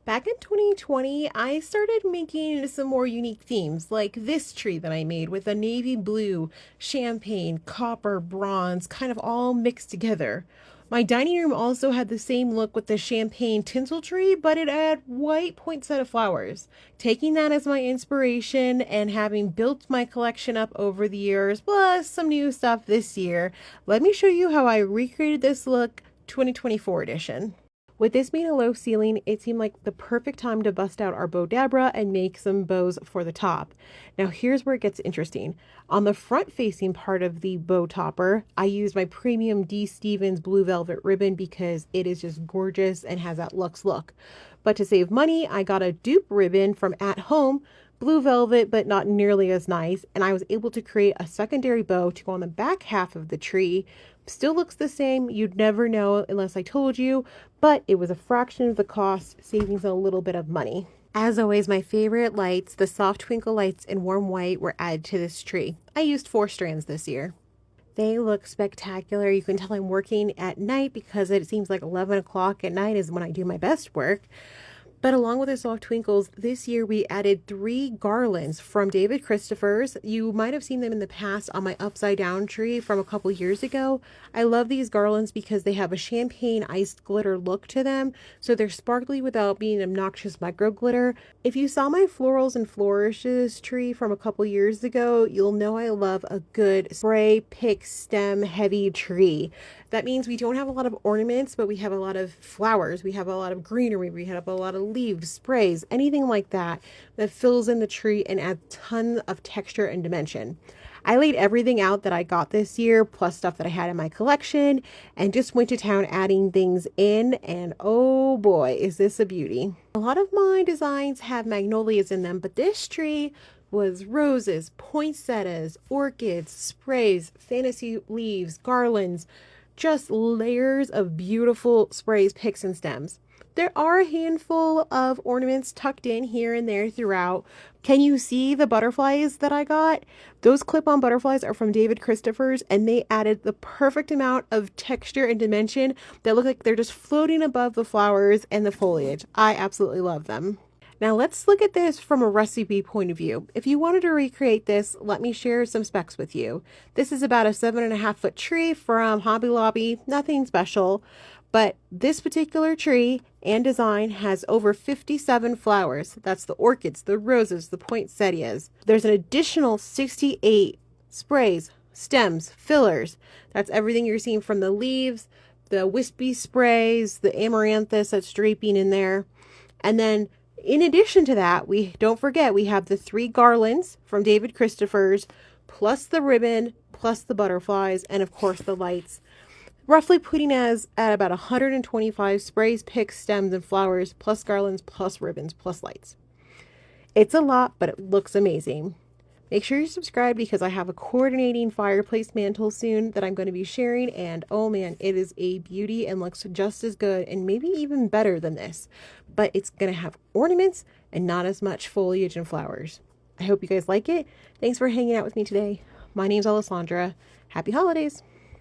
Back in 2020, I started making some more unique themes, like this tree that I made with a navy blue, champagne, copper, bronze, kind of all mixed together. My dining room also had the same look with the champagne tinsel tree, but it had white poinsettia flowers. Taking that as my inspiration and having built my collection up over the years, plus some new stuff this year, let me show you how I recreated this look 2024 edition. With this being a low ceiling, it seemed like the perfect time to bust out our bow dabra and make some bows for the top. Now here's where it gets interesting. On the front facing part of the bow topper, I used my premium D. Stevens blue velvet ribbon because it is just gorgeous and has that luxe look. But to save money, I got a dupe ribbon from At Home, blue velvet, but not nearly as nice. And I was able to create a secondary bow to go on the back half of the tree. Still looks the same. You'd never know unless I told you, but it was a fraction of the cost, saving a little bit of money. As always, my favorite lights, the SoftTwinkle Lights in warm white, were added to this tree. I used 4 strands this year. They look spectacular. You can tell I'm working at night because it seems like 11 o'clock at night is when I do my best work. But along with the soft twinkles, this year we added 3 garlands from David Christopher's. You might have seen them in the past on my upside down tree from a couple years ago. I love these garlands because they have a champagne iced glitter look to them, so they're sparkly without being obnoxious micro glitter. If you saw my florals and flourishes tree from a couple years ago, you'll know I love a good spray pick stem heavy tree. That means we don't have a lot of ornaments, but we have a lot of flowers. We have a lot of greenery. We have a lot of leaves, sprays, anything like that that fills in the tree and adds tons of texture and dimension. I laid everything out that I got this year, plus stuff that I had in my collection, and just went to town adding things in, and oh boy, is this a beauty. A lot of my designs have magnolias in them, but this tree was roses, poinsettias, orchids, sprays, fantasy leaves, garlands, just layers of beautiful sprays, picks, and stems. There are a handful of ornaments tucked in here and there throughout. Can you see the butterflies that I got? Those clip-on butterflies are from David Christopher's, and they added the perfect amount of texture and dimension that look like they're just floating above the flowers and the foliage. I absolutely love them. Now let's look at this from a recipe point of view. If you wanted to recreate this, let me share some specs with you. This is about a 7.5-foot tree from Hobby Lobby, nothing special, but this particular tree and design has over 57 flowers. That's the orchids, the roses, the poinsettias. There's an additional 68 sprays, stems, fillers. That's everything you're seeing from the leaves, the wispy sprays, the amaranthus that's draping in there. And then in addition to that, don't forget we have the 3 garlands from David Christopher's, plus the ribbon, plus the butterflies, and of course the lights. Roughly putting us at about 125 sprays, picks, stems, and flowers, plus garlands, plus ribbons, plus lights. It's a lot, but it looks amazing. Make sure you subscribe because I have a coordinating fireplace mantle soon that I'm going to be sharing, and oh man, it is a beauty and looks just as good and maybe even better than this, but it's going to have ornaments and not as much foliage and flowers. I hope you guys like it. Thanks for hanging out with me today. My name's Alessandra. Happy holidays!